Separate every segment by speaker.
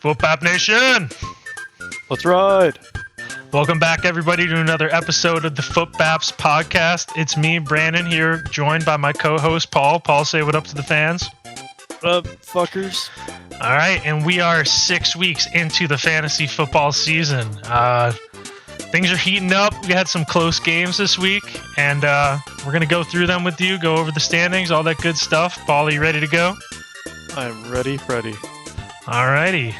Speaker 1: Footbap Nation!
Speaker 2: Let's ride!
Speaker 1: Welcome back, everybody, to another episode of the Footbaps podcast. It's me, Brandon, here, joined by my co-host, Paul. Paul, say what up to the fans.
Speaker 2: What up, fuckers?
Speaker 1: All right, and we are 6 weeks into the fantasy football season. Things are heating up. We had some close games this week, and we're going to go through them with you, go over the standings, all that good stuff. Paul, are you ready to go?
Speaker 2: I'm ready.
Speaker 1: All righty.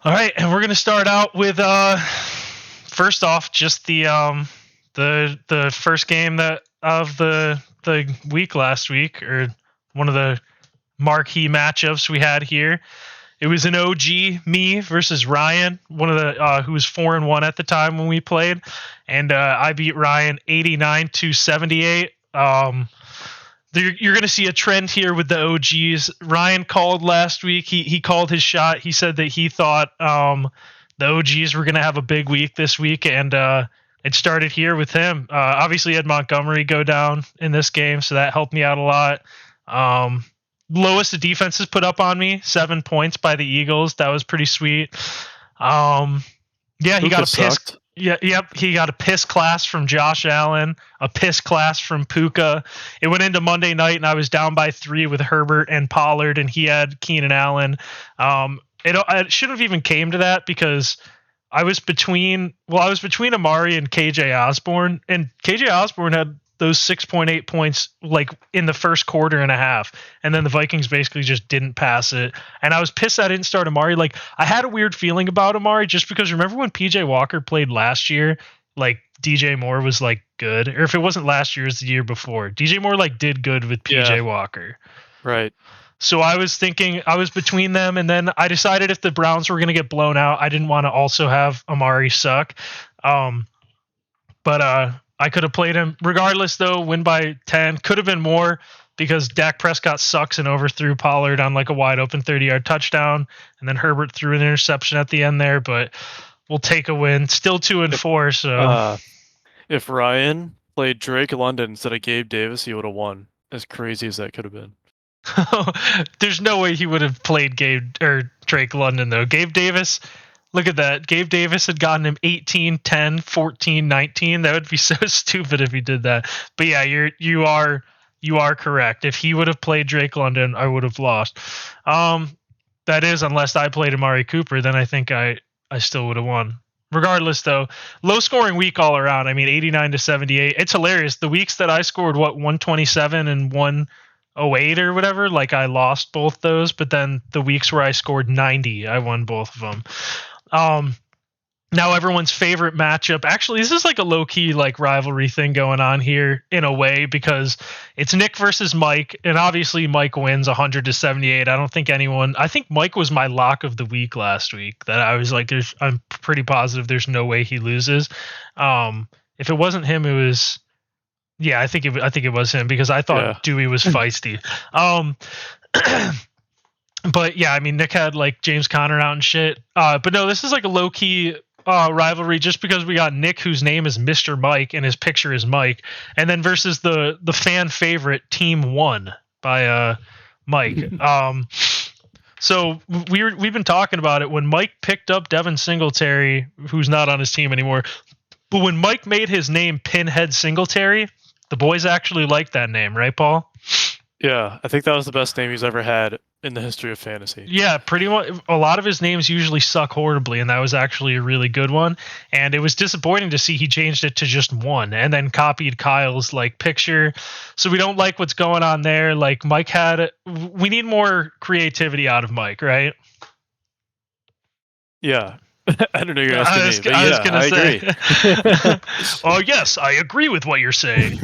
Speaker 1: All right, and we're going to start out with, first off, just the first game of the week last week, or one of the marquee matchups we had here. It was an OG, me versus Ryan, one of the who was 4-1 at the time when we played, and I beat Ryan 89-78. You're going to see a trend here with the OGs. Ryan called last week. He called his shot. He said that he thought the OGs were going to have a big week this week, and it started here with him. Obviously, had Montgomery go down in this game, so that helped me out a lot. Lowest the defense has put up on me, 7 points by the Eagles. That was pretty sweet. He got a piss. He got a piss class from Josh Allen, a piss class from Puka. It went into Monday night, and I was down by 3 with Herbert and Pollard, and he had Keenan Allen. It shouldn't have even came to that because I was between Amari and KJ Osborne, and KJ Osborne had those 6.8 points like in the first quarter and a half, and then the Vikings basically just didn't pass it. And I was pissed I didn't start Amari. Like, I had a weird feeling about Amari just because remember when PJ Walker played last year, like DJ Moore was like good, or if it wasn't last year, it was the year before. DJ Moore like did good with PJ Walker.
Speaker 2: Right.
Speaker 1: So I was thinking I was between them, and then I decided if the Browns were going to get blown out, I didn't want to also have Amari suck. But I could have played him. Regardless, though, win by 10. Could have been more because Dak Prescott sucks and overthrew Pollard on like a wide open 30-yard touchdown. And then Herbert threw an interception at the end there, but we'll take a win. Still 2-4. So
Speaker 2: if Ryan played Drake London instead of Gabe Davis, he would have won. As crazy as that could have been.
Speaker 1: There's no way he would have played Drake London, though. Gabe Davis... Look at that. Gabe Davis had gotten him 18, 10, 14, 19. That would be so stupid if he did that. But yeah, you are correct. If he would have played Drake London, I would have lost. That is, unless I played Amari Cooper, then I think I still would have won. Regardless, though, low scoring week all around. I mean, 89-78. It's hilarious. The weeks that I scored 127 and 108 or whatever, like I lost both those. But then the weeks where I scored 90, I won both of them. Now everyone's favorite matchup. Actually, this is like a low-key like rivalry thing going on here in a way because it's Nick versus Mike, and obviously Mike wins 100-78. I think Mike was my lock of the week last week. That I was like, I'm pretty positive there's no way he loses. If it wasn't him, it was. Yeah, I think it was him because I thought Dewey was feisty. But yeah, I mean, Nick had like James Conner out and shit. But no, this is like a low key rivalry just because we got Nick, whose name is Mr. Mike and his picture is Mike, and then versus the fan favorite Team 1 by Mike. So we've been talking about it when Mike picked up Devin Singletary, who's not on his team anymore. But when Mike made his name Pinhead Singletary, the boys actually liked that name, right, Paul?
Speaker 2: Yeah, I think that was the best name he's ever had in the history of fantasy.
Speaker 1: Yeah, pretty much. A lot of his names usually suck horribly, and that was actually a really good one. And it was disappointing to see he changed it to just 1 and then copied Kyle's like picture. So we don't like what's going on there. Like Mike we need more creativity out of Mike, right?
Speaker 2: Yeah. I don't know you're asking me, but
Speaker 1: I
Speaker 2: agree.
Speaker 1: Oh, yes, I agree with what you're saying.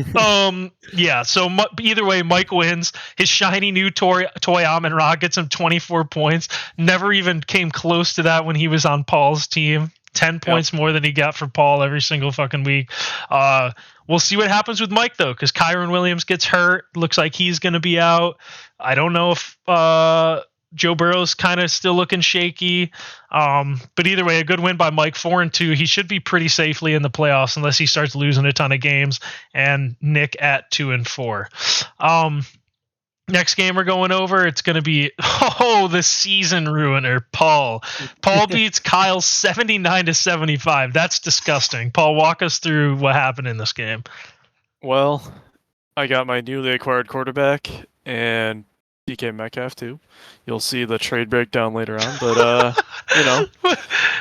Speaker 1: Yeah, so either way, Mike wins. His shiny new toy Amon-Ra gets him 24 points. Never even came close to that when he was on Paul's team. 10 points more than he got for Paul every single fucking week. We'll see what happens with Mike, though, because Kyron Williams gets hurt. Looks like he's going to be out. I don't know if Joe Burrow's kind of still looking shaky. But either way, a good win by Mike, 4-2. He should be pretty safely in the playoffs unless he starts losing a ton of games. And Nick at 2-4. Next game we're going over, it's going to be the season ruiner, Paul. Paul beats Kyle 79-75. That's disgusting. Paul, walk us through what happened in this game.
Speaker 2: Well, I got my newly acquired quarterback and DK Metcalf too. You'll see the trade breakdown later on, but a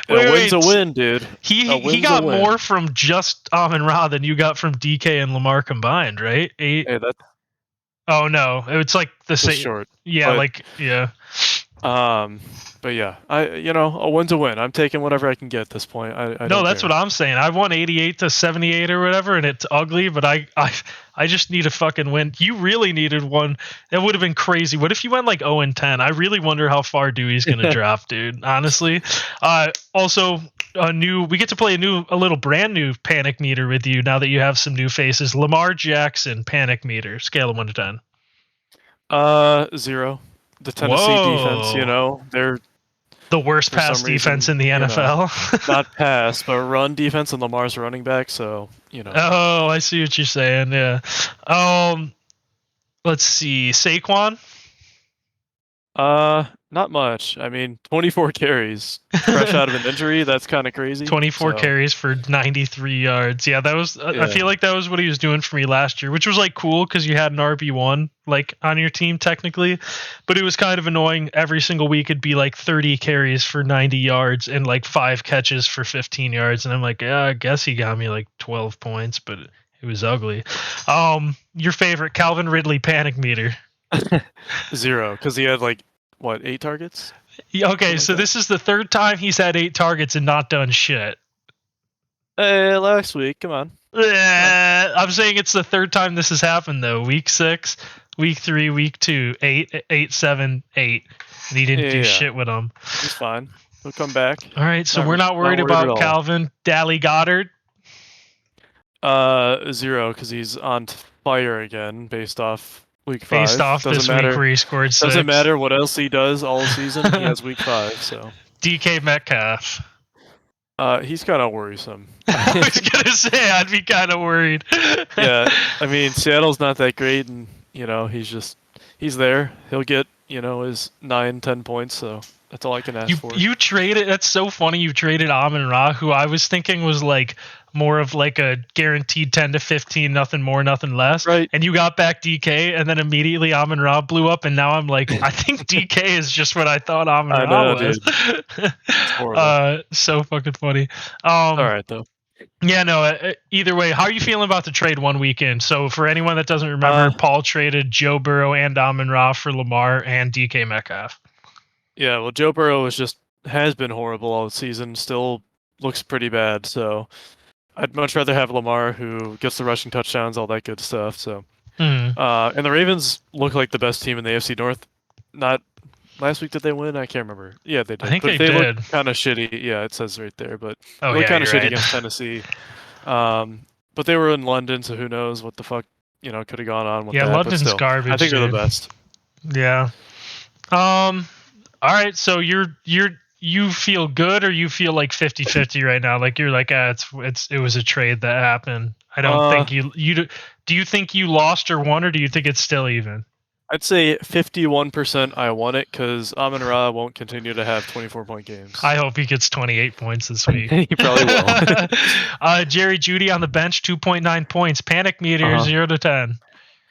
Speaker 2: win's a win, dude.
Speaker 1: He got more from just Amon-Ra than you got from DK and Lamar combined, right?
Speaker 2: Hey, that's
Speaker 1: Oh no, it's like the same.
Speaker 2: short.
Speaker 1: Yeah,
Speaker 2: but, but yeah, a win's a win. I'm taking whatever I can get at this point. I
Speaker 1: no, that's what I'm saying. I won 88-78 or whatever, and it's ugly, but I just need a fucking win. You really needed one. That would have been crazy. What if you went like 0-10? I really wonder how far Dewey's gonna drop, dude. Honestly. Also, we get to play a little brand new panic meter with you now that you have some new faces. Lamar Jackson panic meter, scale of 1 to 10.
Speaker 2: 0. The Tennessee defense, they're
Speaker 1: the worst pass defense in the NFL.
Speaker 2: Not pass, but run defense, and Lamar's running back, so.
Speaker 1: Oh, I see what you're saying. Yeah. Let's see, Saquon.
Speaker 2: Not much. I mean, 24 carries, fresh out of an injury. That's kind of crazy.
Speaker 1: 24 carries for 93 yards. Yeah, that was. I feel like that was what he was doing for me last year, which was like cool because you had an RB1 like on your team technically, but it was kind of annoying. Every single week it'd be like 30 carries for 90 yards and like 5 catches for 15 yards, and I'm like, yeah, I guess he got me like 12 points, but it was ugly. Your favorite Calvin Ridley panic meter?
Speaker 2: 0, because he had like. What, 8 targets?
Speaker 1: Yeah, okay, so this is the third time he's had 8 targets and not done shit.
Speaker 2: Last week, come on.
Speaker 1: I'm saying it's the third time this has happened, though. Week 6, week 3, week 2, 8, 7, 8. And he didn't do shit with them.
Speaker 2: He's fine. He'll come back.
Speaker 1: All right, so we're not worried about Calvin. Dally Goddard?
Speaker 2: 0, because he's on fire again based off Week 5.
Speaker 1: Based off this week where he scored 6.
Speaker 2: Doesn't matter what else he does all season. He has Week 5. So
Speaker 1: DK Metcalf.
Speaker 2: He's kind of worrisome.
Speaker 1: I was gonna say I'd be kind of worried.
Speaker 2: Yeah, I mean Seattle's not that great, and he's there. He'll get his 9-10 points. So that's all I can ask for.
Speaker 1: You traded. That's so funny. You traded Amon-Ra, who I was thinking was like more of like a guaranteed 10 to 15, nothing more, nothing less.
Speaker 2: Right.
Speaker 1: And you got back DK, and then immediately Amon-Ra blew up, and now I'm like, I think DK is just what I thought Amon-Ra was.
Speaker 2: Dude.
Speaker 1: So fucking funny.
Speaker 2: All right though.
Speaker 1: Yeah, no. Either way, how are you feeling about the trade one weekend? So for anyone that doesn't remember, Paul traded Joe Burrow and Amon-Ra for Lamar and DK Metcalf.
Speaker 2: Yeah, well, Joe Burrow has been horrible all season. Still looks pretty bad. So I'd much rather have Lamar, who gets the rushing touchdowns, all that good stuff. So, and the Ravens look like the best team in the AFC North. Not last week, did they win? I can't remember. Yeah, they did.
Speaker 1: I think
Speaker 2: but
Speaker 1: they
Speaker 2: look kind of shitty. Yeah, it says right there, but
Speaker 1: they
Speaker 2: look kind of shitty
Speaker 1: right.
Speaker 2: against Tennessee. But they were in London, so who knows what the fuck could have gone on with that.
Speaker 1: London's
Speaker 2: but still,
Speaker 1: garbage.
Speaker 2: I think they're the best.
Speaker 1: Yeah. All right, so you feel good, or you feel like 50-50 right now? Like you're like, it was a trade that happened. I don't think you do you think you lost or won, or do you think it's still even?
Speaker 2: I'd say 51% I won it because Amon-Ra won't continue to have 24-point games.
Speaker 1: I hope he gets 28 points this week.
Speaker 2: He probably will.
Speaker 1: Jerry Jeudy on the bench, 2.9 points. Panic meter 0 to 10.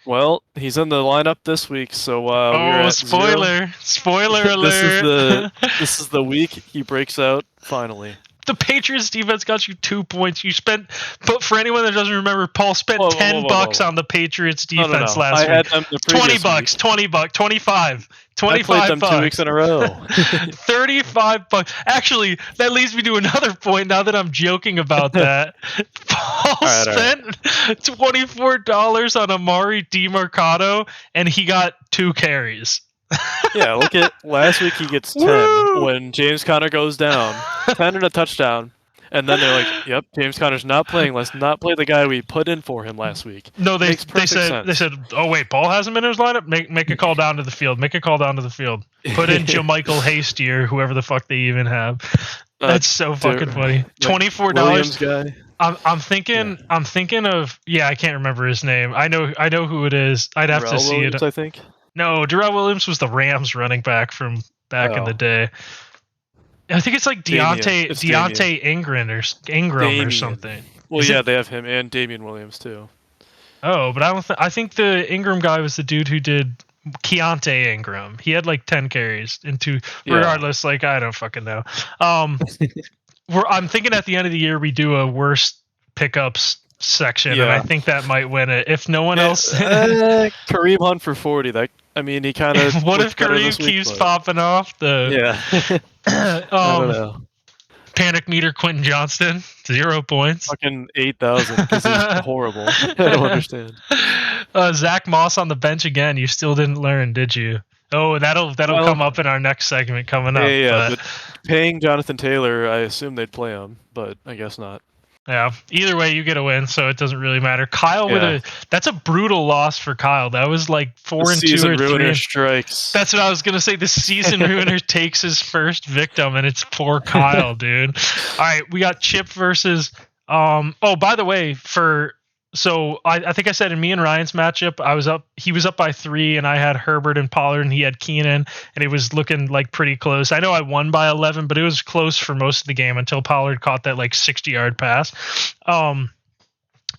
Speaker 2: Well, he's in the lineup this week, so we're at
Speaker 1: spoiler!
Speaker 2: 0.
Speaker 1: Spoiler alert!
Speaker 2: This is the week he breaks out finally.
Speaker 1: The Patriots defense got you 2 points. But for anyone that doesn't remember, Paul spent $10 on the Patriots defense last week.
Speaker 2: I had them the previous
Speaker 1: $20, $25, $25.
Speaker 2: I played them 2 weeks in a row.
Speaker 1: $35. Actually, that leads me to another point. Now that I'm joking about that, Paul spent $24 on Amari DiMercado, and he got 2 carries.
Speaker 2: Yeah, look at last week. He gets 10 when James Conner goes down, 10 and a touchdown, and then they're like, "Yep, James Conner's not playing. Let's not play the guy we put in for him last week."
Speaker 1: No, they said, "Oh wait, Paul hasn't been in his lineup. Make a call down to the field. Make a call down to the field. Put in JaMychal Hasty or whoever the fuck they even have." That's so fucking funny. $24
Speaker 2: guy.
Speaker 1: I'm thinking of I can't remember his name. I know who it is. I'd have to see it.
Speaker 2: I think.
Speaker 1: No, Darrell Williams was the Rams running back from back in the day. I think it's like Deontay Ingram or something.
Speaker 2: Well, yeah, they have him and Damian Williams too.
Speaker 1: Oh, but I think the Ingram guy was the dude who did Keontae Ingram. He had like 10 carries into regardless, like I don't fucking know. I'm thinking at the end of the year we do a worst pickups section, and I think that might win it. If no one else
Speaker 2: Kareem Hunt for 40. He kind of
Speaker 1: what if Kareem keeps popping off the
Speaker 2: I don't know.
Speaker 1: Panic meter Quentin Johnston, 0 points.
Speaker 2: Fucking 8,000 because he's horrible. I don't understand.
Speaker 1: Zach Moss on the bench again. You still didn't learn, did you? Oh, that'll come up in our next segment coming up.
Speaker 2: Yeah, but paying Jonathan Taylor, I assume they'd play him, but I guess not.
Speaker 1: Yeah. Either way, you get a win, so it doesn't really matter. Kyle that's a brutal loss for Kyle. That was like 4-2 or 3.
Speaker 2: Strikes.
Speaker 1: That's what I was gonna say. The season ruiner takes his first victim, and it's poor Kyle, dude. All right, we got Chip versus. Oh, by the way, I think I said in me and Ryan's matchup, I was up. He was up by 3, and I had Herbert and Pollard, and he had Keenan, and it was looking like pretty close. I know I won by 11, but it was close for most of the game until Pollard caught that like 60-yard pass.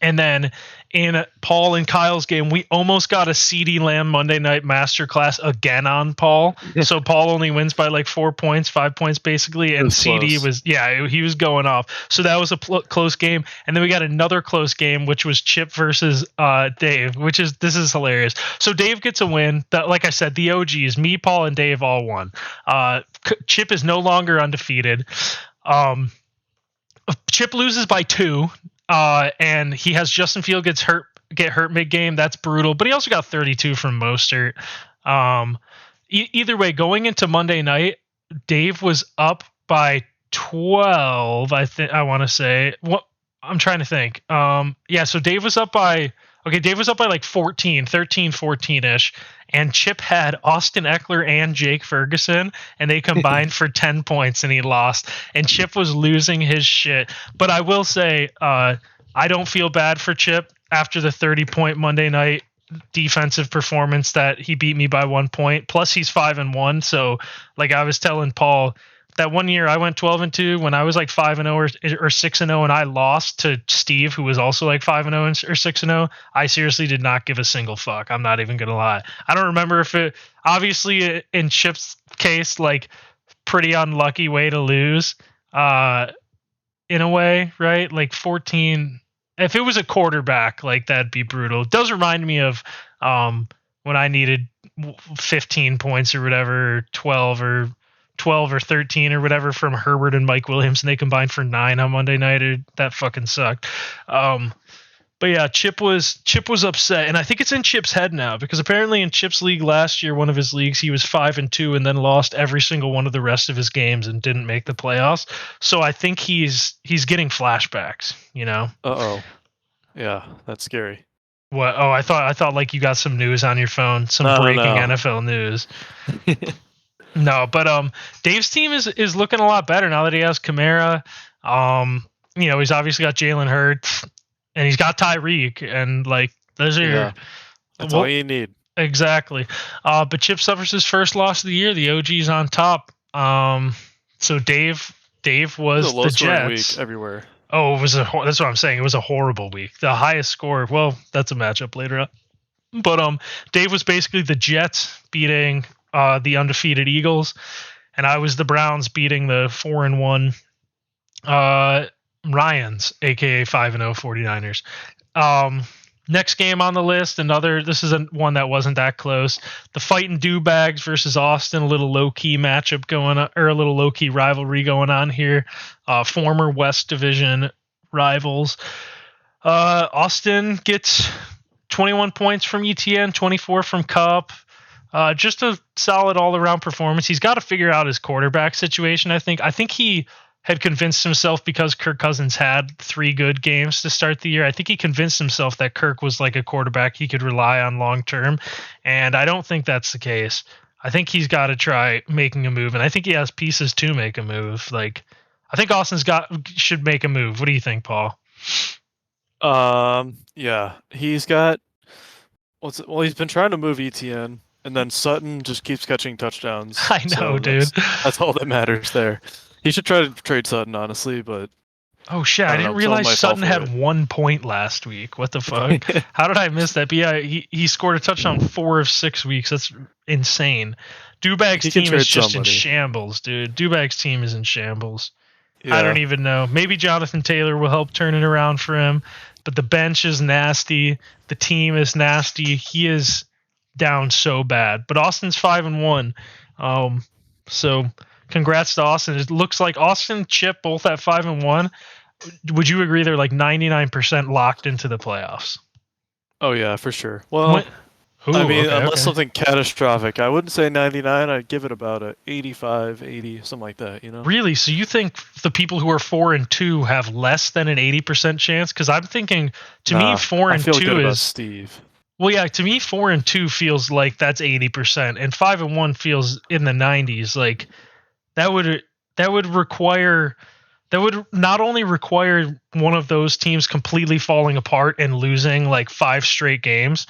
Speaker 1: And then in Paul and Kyle's game, we almost got a CeeDee Lamb Monday Night Masterclass again on Paul. So Paul only wins by like 4 points, 5 points basically, and CeeDee he was going off. So that was a close game. And then we got another close game, which was Chip versus Dave, this is hilarious. So Dave gets a win. Like I said, the OGs, me, Paul, and Dave all won. Chip is no longer undefeated. Chip loses by 2. And he has Justin Field get hurt mid-game. That's brutal. But he also got 32 from Mostert. Either way, going into Monday night, Dave was up by 12. I want to say. What I'm trying to think. So Dave was up by like 13, 14-ish. And Chip had Austin Eckler and Jake Ferguson, and they combined for 10 points, and he lost. And Chip was losing his shit. But I will say, I don't feel bad for Chip after the 30-point Monday night defensive performance that he beat me by 1 point. Plus, he's 5-1. So, like I was telling Paul, that one year I went 12-2 when I was like 5-0 or 6-0, and I lost to Steve, who was also like 5-0 or 6-0. I seriously did not give a single fuck. I'm not even gonna lie. I don't remember if it. Obviously, in Chip's case, like pretty unlucky way to lose. In a way, right? Like 14. If it was a quarterback, like that'd be brutal. It does remind me of when I needed 15 points or whatever, or 12 or 13 or whatever from Herbert and Mike Williams, and they combined for 9 on Monday night. That fucking sucked. But yeah, Chip was upset, and I think it's in Chip's head now, because apparently in Chip's league last year, one of his leagues, he was 5-2 and then lost every single one of the rest of his games and didn't make the playoffs. So I think he's getting flashbacks, you know?
Speaker 2: Yeah, that's scary.
Speaker 1: What? Oh, I thought like you got some news on your phone, some breaking NFL news. No, but Dave's team is looking a lot better now that he has Kamara. He's obviously got Jalen Hurts, and he's got Tyreek, and like those are
Speaker 2: that's all you need.
Speaker 1: Exactly. But Chip suffers his first loss of the year. The OG's on top. So Dave was the Jets
Speaker 2: week everywhere.
Speaker 1: Oh, that's what I'm saying. It was a horrible week. The highest score. Well, that's a matchup later on. But Dave was basically the Jets beating the undefeated Eagles, and I was the Browns beating the 4-1 Ryans, aka 5-0 49ers. Next game on the list, this is one that wasn't that close. The Fighting Dewbags versus Austin, a little low-key matchup going on, or a little low-key rivalry going on here. Former West Division rivals. Austin gets 21 points from ETN, 24 from Cup. Just a solid all-around performance. He's got to figure out his quarterback situation, I think. I think he had convinced himself, because Kirk Cousins had 3 good games to start the year, I think he convinced himself that Kirk was like a quarterback he could rely on long-term, and I don't think that's the case. I think he's got to try making a move, and I think he has pieces to make a move. Like, I think Austin's should make a move. What do you think, Paul?
Speaker 2: Yeah, he's got. He's been trying to move ETN, and then Sutton just keeps catching touchdowns.
Speaker 1: I know,
Speaker 2: So
Speaker 1: dude.
Speaker 2: that's all that matters there. He should try to trade Sutton, honestly, but
Speaker 1: Oh shit!
Speaker 2: I
Speaker 1: I
Speaker 2: don't
Speaker 1: didn't
Speaker 2: know. Someone
Speaker 1: realize
Speaker 2: might fall
Speaker 1: Sutton
Speaker 2: for
Speaker 1: had
Speaker 2: it.
Speaker 1: 1 point last week. What the fuck? How did I miss that? But yeah, he scored a touchdown 4 of 6 weeks. That's insane. Dubag's
Speaker 2: He can
Speaker 1: team is
Speaker 2: trade
Speaker 1: just in
Speaker 2: somebody.
Speaker 1: shambles, dude. Dubag's team is in shambles. I don't
Speaker 2: Yeah.
Speaker 1: even know. Maybe Jonathan Taylor will help turn it around for him, but the bench is nasty. The team is nasty. He is down so bad. But Austin's 5-1. So congrats to Austin. It looks like Austin, Chip, both at 5-1. Would you agree they're like 99% locked into the playoffs?
Speaker 2: Oh yeah, for sure. Well,
Speaker 1: What? Ooh,
Speaker 2: I mean,
Speaker 1: okay,
Speaker 2: unless
Speaker 1: okay.
Speaker 2: something catastrophic, I wouldn't say 99. I'd give it about a 85, 80, something like that. You know.
Speaker 1: Really? So you think the people who are 4-2 have less than an 80% chance? Because I'm thinking, to me,
Speaker 2: Nah,
Speaker 1: four
Speaker 2: I
Speaker 1: and
Speaker 2: feel
Speaker 1: two
Speaker 2: good about
Speaker 1: is
Speaker 2: Steve.
Speaker 1: well, yeah. To me, 4-2 feels like that's 80%, and 5-1 feels in the 90s. Like that would require that would not only require one of those teams completely falling apart and losing like 5 straight games,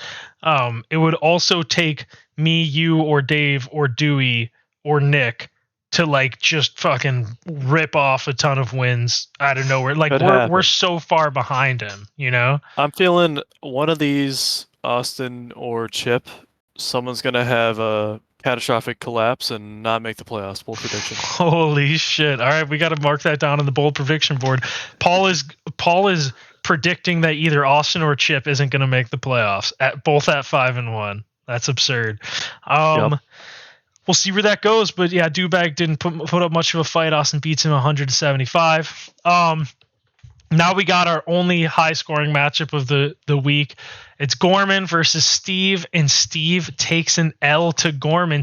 Speaker 1: it would also take me, you, or Dave, or Dewey, or Nick to like just fucking rip off a ton of wins out of nowhere. Like
Speaker 2: Could
Speaker 1: we're
Speaker 2: happen.
Speaker 1: so far behind him, you know?
Speaker 2: I'm feeling one of these, Austin or Chip, someone's gonna have a catastrophic collapse and not make the playoffs. Bold prediction.
Speaker 1: Holy shit. All right, we got to mark that down on the bold prediction board. Paul is predicting that either Austin or Chip isn't going to make the playoffs at both at 5-1. That's absurd.
Speaker 2: Yep.
Speaker 1: We'll see where that goes, but yeah, Dubag didn't put up much of a fight. Austin beats him 175. Now we got our only high scoring matchup of the week. It's Gorman versus Steve, and Steve takes an L to Gorman.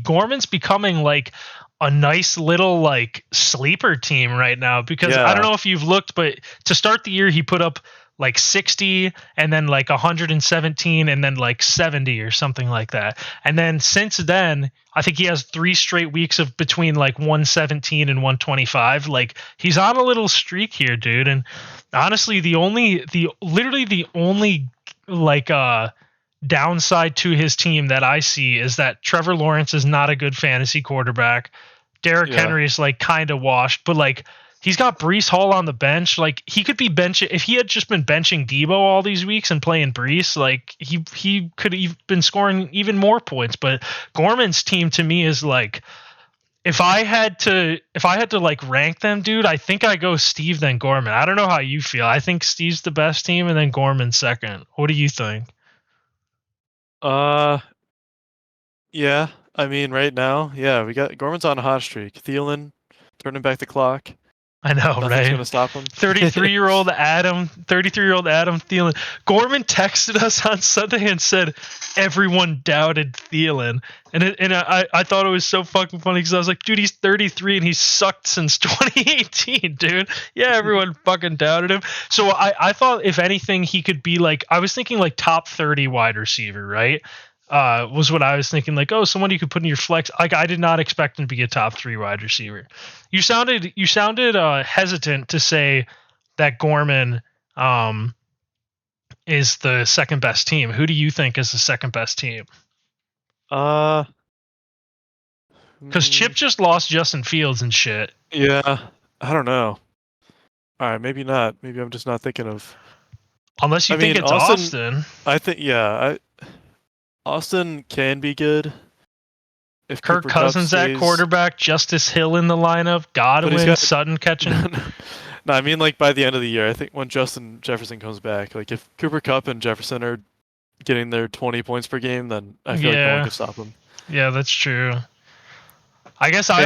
Speaker 1: Gorman's becoming like a nice little like sleeper team right now, because I don't
Speaker 2: Yeah.
Speaker 1: know if you've looked, but to start the year he put up like 60 and then like 117 and then like 70 or something like that. And then since then, I think he has 3 straight weeks of between like 117 and 125. Like he's on a little streak here, dude. And honestly, literally the only like downside to his team that I see is that Trevor Lawrence is not a good fantasy quarterback. Derrick
Speaker 2: Yeah.
Speaker 1: Henry is like kind of washed, but like he's got Breece Hall on the bench. Like he could be benching if he had just been benching Debo all these weeks and playing Breece. Like he could have been scoring even more points. But Gorman's team to me is like, if I had to like rank them, dude, I think I go Steve then Gorman. I don't know how you feel. I think Steve's the best team and then Gorman second. What do you think?
Speaker 2: Yeah. I mean, right now, yeah, we got Gorman's on a hot streak. Thielen turning back the clock.
Speaker 1: I know,
Speaker 2: Nothing's
Speaker 1: right?
Speaker 2: gonna stop him.
Speaker 1: 33-year-old Adam Thielen. Gorman texted us on Sunday and said everyone doubted Thielen, and I thought it was so fucking funny because I was like, dude, he's 33 and he's sucked since 2018, dude. Yeah, everyone fucking doubted him. So I thought if anything he could be like, I was thinking like top 30 wide receiver, right? Was what I was thinking. Like, oh, someone you could put in your flex. Like, I did not expect him to be a top 3 wide receiver. You sounded hesitant to say that Gorman is the second best team. Who do you think is the second best team? Because Chip just lost Justin Fields and shit.
Speaker 2: Yeah, I don't know. All right, maybe not. Maybe I'm just not thinking of.
Speaker 1: Unless you think it's Austin.
Speaker 2: I think Austin can be good. If
Speaker 1: Kirk
Speaker 2: Cooper
Speaker 1: Cousins
Speaker 2: Kupp
Speaker 1: at quarterback, Justice Hill in the lineup, Godwin, Sutton catching.
Speaker 2: No, I mean like by the end of the year. I think when Justin Jefferson comes back, like if Cooper Kupp and Jefferson are getting their 20 points per game, then I feel like no one can stop them.
Speaker 1: Yeah, that's true. I guess I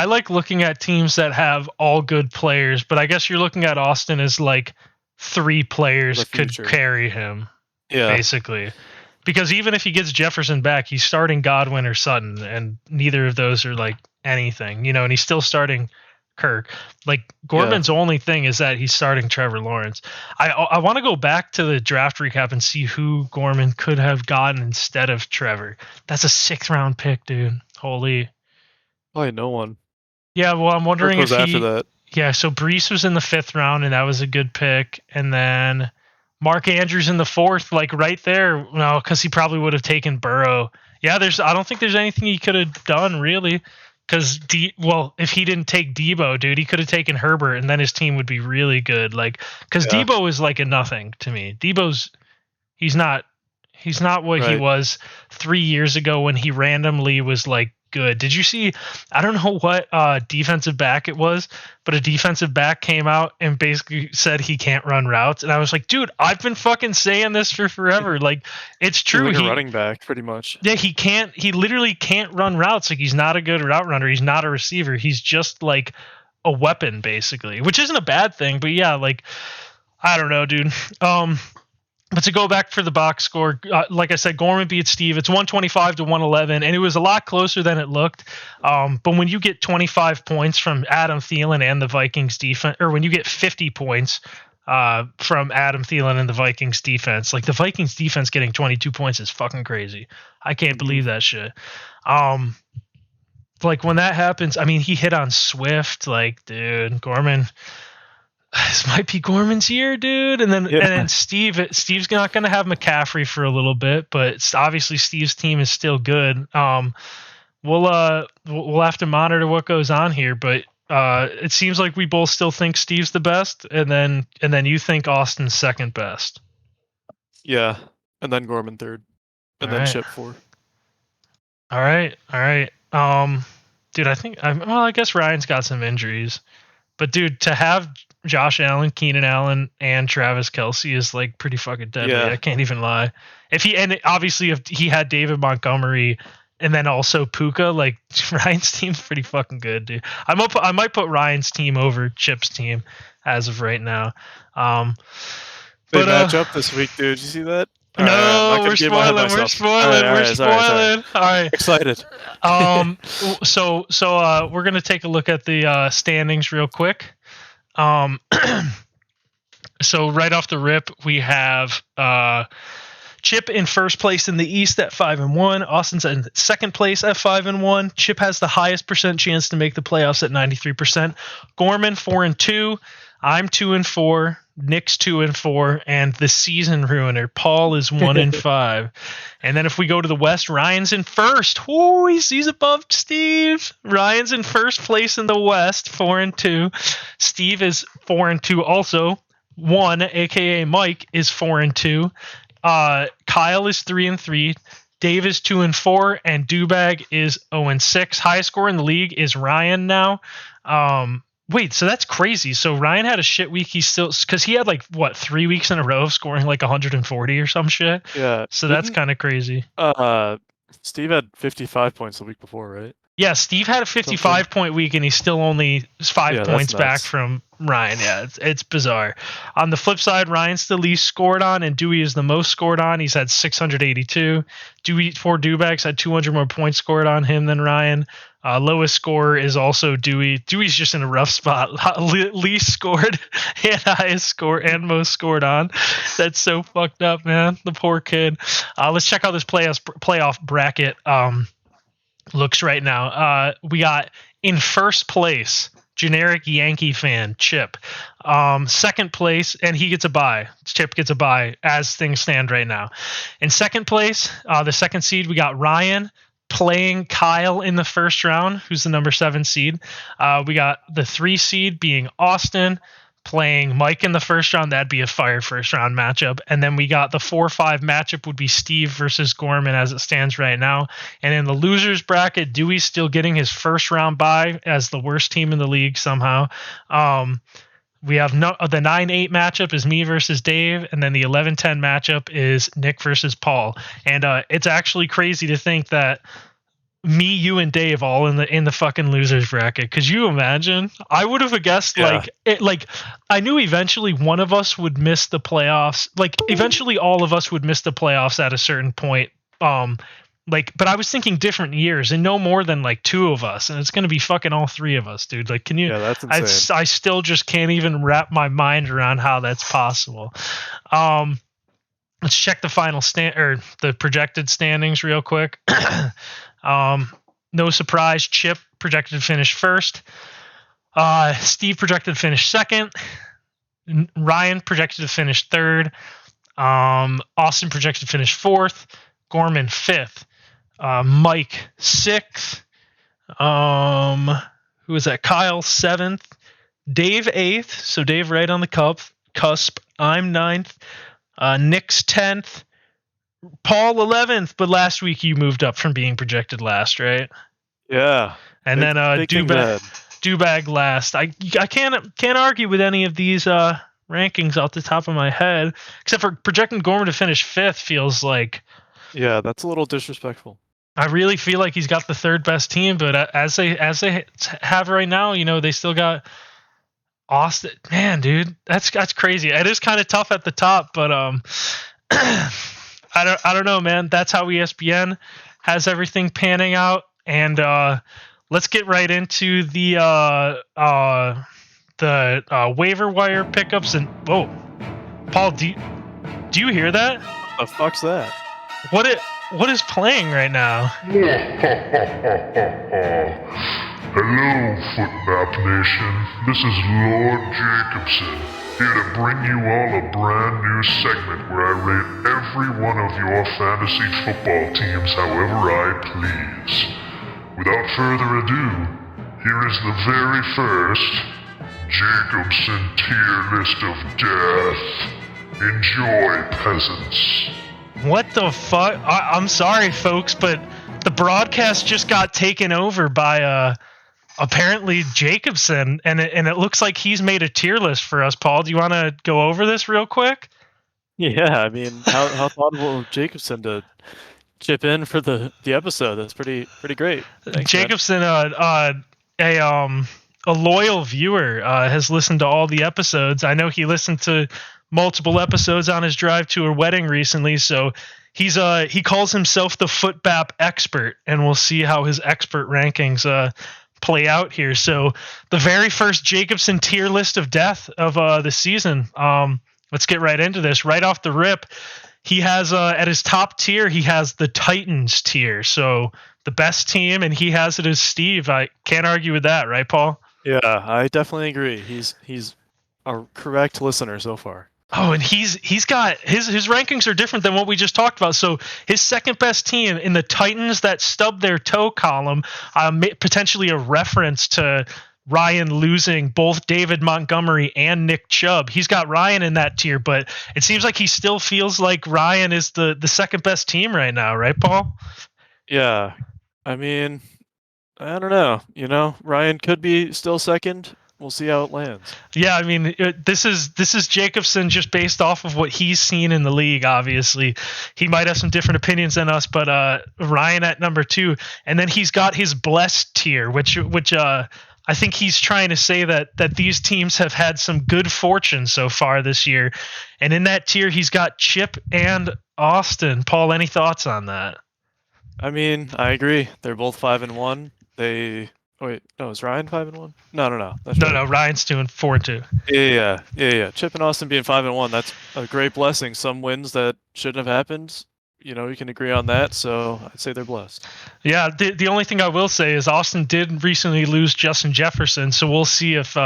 Speaker 1: like looking at teams that have all good players, but I guess you're looking at Austin as like 3 players could carry him. Yeah. Basically. Because even if he gets Jefferson back, he's starting Godwin or Sutton, and neither of those are like anything, you know, and he's still starting Kirk. Like Gorman's only thing is that he's starting Trevor Lawrence. I want to go back to the draft recap and see who Gorman could have gotten instead of Trevor. That's a 6th round pick, dude. Holy.
Speaker 2: Probably no one.
Speaker 1: Yeah, well, I'm wondering if
Speaker 2: after that.
Speaker 1: Yeah, so Breece was in the 5th round, and that was a good pick. And then Mark Andrews in the fourth, like right there. No, because he probably would have taken Burrow. Yeah, I don't think there's anything he could have done really. Because if he didn't take Debo, dude, he could have taken Herbert, and then his team would be really good. Like, because Debo is like a nothing to me. He's not what he was 3 years ago when he randomly was like good. Did you see? I don't know what defensive back it was, but a defensive back came out and basically said he can't run routes, and I was like, dude, I've been fucking saying this for forever. Like, it's true.
Speaker 2: He's like a running back, pretty much.
Speaker 1: Yeah, he can't. He literally can't run routes. Like, he's not a good route runner. He's not a receiver. He's just like a weapon, basically, which isn't a bad thing. But yeah, like, I don't know, dude. But to go back for the box score, like I said, Gorman beat Steve. It's 125 to 111, and it was a lot closer than it looked. But when you get 25 points from Adam Thielen and the Vikings defense, or when you get 50 points from Adam Thielen and the Vikings defense, like the Vikings defense getting 22 points is fucking crazy. I can't believe that shit. Like when that happens, I mean, he hit on Swift. Like, dude, Gorman. This might be Gorman's year, dude. And then Steve's not going to have McCaffrey for a little bit, but obviously Steve's team is still good. We'll have to monitor what goes on here, but it seems like we both still think Steve's the best, and then you think Austin's second best.
Speaker 2: Yeah, and then Gorman third, and then Chip fourth.
Speaker 1: All right. Dude, I guess Ryan's got some injuries, but dude, to have Josh Allen, Keenan Allen, and Travis Kelce is like pretty fucking deadly. Yeah. I can't even lie. If he had David Montgomery and then also Puka, like Ryan's team's pretty fucking good, dude. I might put Ryan's team over Chip's team as of right now.
Speaker 2: They match up this week, dude. Did you see that?
Speaker 1: No, we're spoiling. All right.
Speaker 2: Excited.
Speaker 1: So we're gonna take a look at the standings real quick. So right off the rip, we have Chip in first place in the East at 5-1. Austin's in second place at 5-1. Chip has the highest percent chance to make the playoffs at 93%. Gorman 4-2. I'm 2-4. Nick's 2-4, and the season ruiner Paul is 1-5. And then if we go to the West, Ryan's in first. Ooh, he's above Steve. Ryan's in first place in the West, 4-2. Steve is 4-2 also. One, aka Mike, is 4-2. Kyle is 3-3. Dave is 2-4, and Dubag is 0-6. Highest score in the league is Ryan now. Wait, so that's crazy. So Ryan had a shit week. He still, because he had like 3 weeks in a row of scoring like 140 or some shit.
Speaker 2: Yeah.
Speaker 1: So that's kind of crazy.
Speaker 2: Steve had 55 points the week before, right?
Speaker 1: Yeah, Steve had a 55-point week, and he's still only 5 points back from Ryan. Yeah, it's bizarre. On the flip side, Ryan's the least scored on, and Dewey is the most scored on. He's had 682. Four Dewbacks had 200 more points scored on him than Ryan. Lowest score is also Dewey. Dewey's just in a rough spot. Least scored and highest score and most scored on. That's so fucked up, man. The poor kid. Let's check out this playoff bracket looks right now. We got in first place, generic Yankee fan, Chip. Second place, and he gets a bye. Chip gets a bye as things stand right now. In second place, the second seed, we got Ryan playing Kyle in the first round, who's the number 7 seed. We got the 3 seed being Austin playing Mike in the first round. That'd be a fire first round matchup. And then we got the 4-5 matchup would be Steve versus Gorman as it stands right now. And in the losers bracket, Dewey's still getting his first round bye as the worst team in the league somehow. We have the 9-8 matchup is me versus Dave, and then the 11-10 matchup is Nick versus Paul. And it's actually crazy to think that me, you, and Dave all in the fucking losers bracket. Could you imagine? I would have guessed I knew eventually one of us would miss the playoffs. Like eventually all of us would miss the playoffs at a certain point. But I was thinking different years and no more than like 2 of us, and it's going to be fucking all 3 of us, dude. Like, can you?
Speaker 2: Yeah, that's insane.
Speaker 1: I still just can't even wrap my mind around how that's possible. Let's check the final the projected standings real quick. No surprise, Chip projected to finish first. Steve projected to finish second. Ryan projected to finish third. Austin projected to finish 4th. Gorman 5th. Mike 6th. Who was that? Kyle 7th. Dave 8th. So Dave right on the cusp. I'm 9th. Nick's 10th. Paul 11th. But last week you moved up from being projected last, right?
Speaker 2: Yeah.
Speaker 1: And then Dubag last. I can't argue with any of these rankings off the top of my head, except for projecting Gorman to finish 5th feels like.
Speaker 2: Yeah, that's a little disrespectful.
Speaker 1: I really feel like he's got the 3rd best team, but as they have right now, they still got Austin. Man, dude, that's crazy. It is kind of tough at the top, but I don't know, man. That's how ESPN has everything panning out, and let's get right into the waiver wire pickups. And whoa, Paul, do you hear that?
Speaker 2: What the fuck's that?
Speaker 1: What is playing right now?
Speaker 3: Hello, Footbap Nation. This is Lord Jacobson, here to bring you all a brand new segment where I rate every one of your fantasy football teams however I please. Without further ado, here is the very first Jacobson tier list of death. Enjoy, peasants.
Speaker 1: What the fuck? I'm sorry, folks, but the broadcast just got taken over by apparently Jacobson, and it looks like he's made a tier list for us. Paul, do you want to go over this real quick?
Speaker 2: Yeah, I mean, how thoughtful of Jacobson to chip in for the episode. That's pretty great. Thanks,
Speaker 1: Jacobson, a loyal viewer, has listened to all the episodes. I know he listened to multiple episodes on his drive to a wedding recently, so he calls himself the Footbap expert, and we'll see how his expert rankings play out here. So the very first Jacobson tier list of death of the season. Let's get right into this. Right off the rip, he has at his top tier, he has the Titans tier, so the best team, and he has it as Steve. I can't argue with that, right, Paul?
Speaker 2: Yeah, I definitely agree. He's a correct listener so far.
Speaker 1: Oh, and he's got his rankings are different than what we just talked about. So his second best team in the Titans that stubbed their toe column, potentially a reference to Ryan losing both David Montgomery and Nick Chubb. He's got Ryan in that tier, but it seems like he still feels like Ryan is the second best team right now, right, Paul?
Speaker 2: Yeah, I mean, I don't know. Ryan could be still second. We'll see how it lands.
Speaker 1: Yeah, I mean, this is Jacobson just based off of what he's seen in the league. Obviously, he might have some different opinions than us, but Ryan at number 2, and then he's got his blessed tier, which I think he's trying to say that these teams have had some good fortune so far this year, and in that tier he's got Chip and Austin. Paul, any thoughts on that?
Speaker 2: I mean, I agree. They're both 5-1. Wait, no, is Ryan 5-1? No.
Speaker 1: No, Ryan's doing 4-2.
Speaker 2: Yeah. Chip and Austin being 5-1, that's a great blessing. Some wins that shouldn't have happened. You can agree on that, so I'd say they're blessed.
Speaker 1: Yeah, the only thing I will say is Austin did recently lose Justin Jefferson, so we'll see if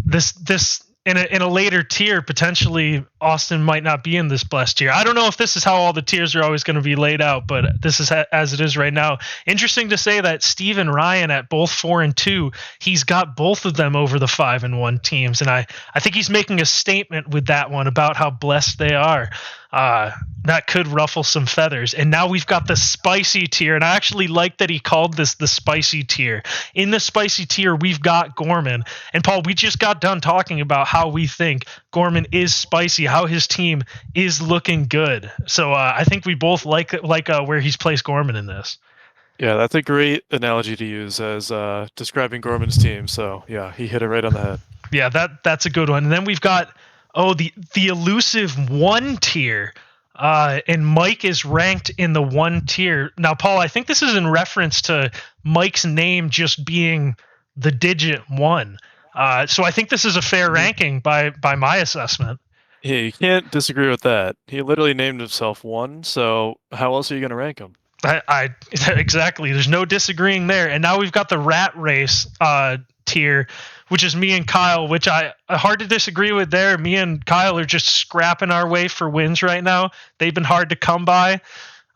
Speaker 1: this in a later tier, potentially Austin might not be in this blessed tier. I don't know if this is how all the tiers are always going to be laid out, but this is as it is right now. Interesting to say that Steve and Ryan at both 4-2, he's got both of them over the 5-1 teams, and I think he's making a statement with that one about how blessed they are. That could ruffle some feathers. And now we've got the spicy tier, and I actually like that he called this the spicy tier. In the spicy tier, we've got Gorman. And Paul, we just got done talking about how we think Gorman is spicy, how his team is looking good. So I think we both like where he's placed Gorman in this.
Speaker 2: Yeah, that's a great analogy to use as describing Gorman's team. So yeah, he hit it right on the head.
Speaker 1: Yeah, that's a good one. And then we've got the elusive 1 tier. And Mike is ranked in the 1 tier. Now, Paul, I think this is in reference to Mike's name just being the digit 1. So I think this is a fair ranking by my assessment.
Speaker 2: Yeah, you can't disagree with that. He literally named himself 1, so how else are you going to rank him?
Speaker 1: I exactly. There's no disagreeing there. And now we've got the rat race tier, which is me and Kyle, which I hard to disagree with there. Me and Kyle are just scrapping our way for wins right now. They've been hard to come by.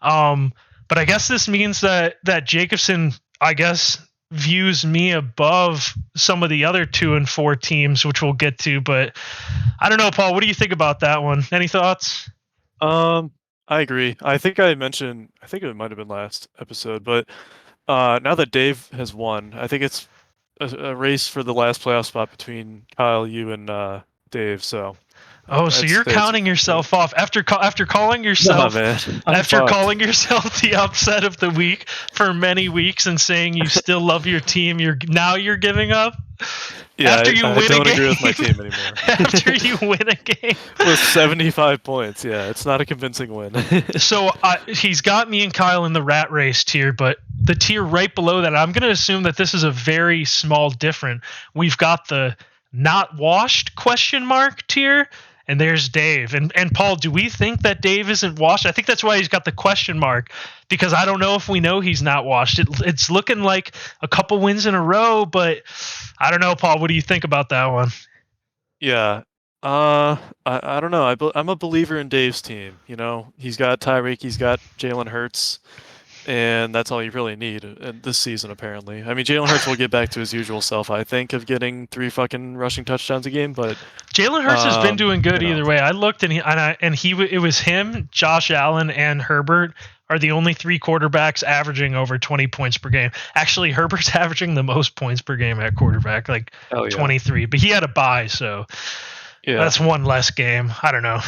Speaker 1: But I guess this means that Jacobson, I guess, views me above some of the other 2 and 4 teams, which we'll get to. But I don't know, Paul. What do you think about that one? Any thoughts?
Speaker 2: I agree. I think I mentioned, I think it might have been last episode, but now that Dave has won, I think it's a race for the last playoff spot between Kyle, you, and Dave. So.
Speaker 1: So you're counting yourself off after calling yourself calling yourself the upset of the week for many weeks and saying you still love your team. You're giving up.
Speaker 2: Yeah,
Speaker 1: after you win
Speaker 2: don't
Speaker 1: a game,
Speaker 2: agree with my team anymore.
Speaker 1: After you win a game
Speaker 2: with 75 points, yeah, it's not a convincing win.
Speaker 1: So he's got me and Kyle in the rat race tier, but the tier right below that, I'm going to assume that this is a very small difference. We've got the not washed ? Tier. And there's Dave. And Paul, do we think that Dave isn't washed? I think that's why he's got the question mark, because I don't know if we know he's not washed. It's looking like a couple wins in a row, but I don't know, Paul. What do you think about that one?
Speaker 2: Yeah. I don't know. I'm a believer in Dave's team. You know, he's got Tyreek, he's got Jalen Hurts, and that's all you really need this season, apparently. I mean, Jalen Hurts will get back to his usual self, I think, of getting 3 fucking rushing touchdowns a game, but
Speaker 1: Jalen Hurts has been doing good either way. I looked and it was him, Josh Allen, and Herbert are the only 3 quarterbacks averaging over 20 points per game. Actually, Herbert's averaging the most points per game at quarterback, like 23. But he had a bye, so that's one less game. I don't know.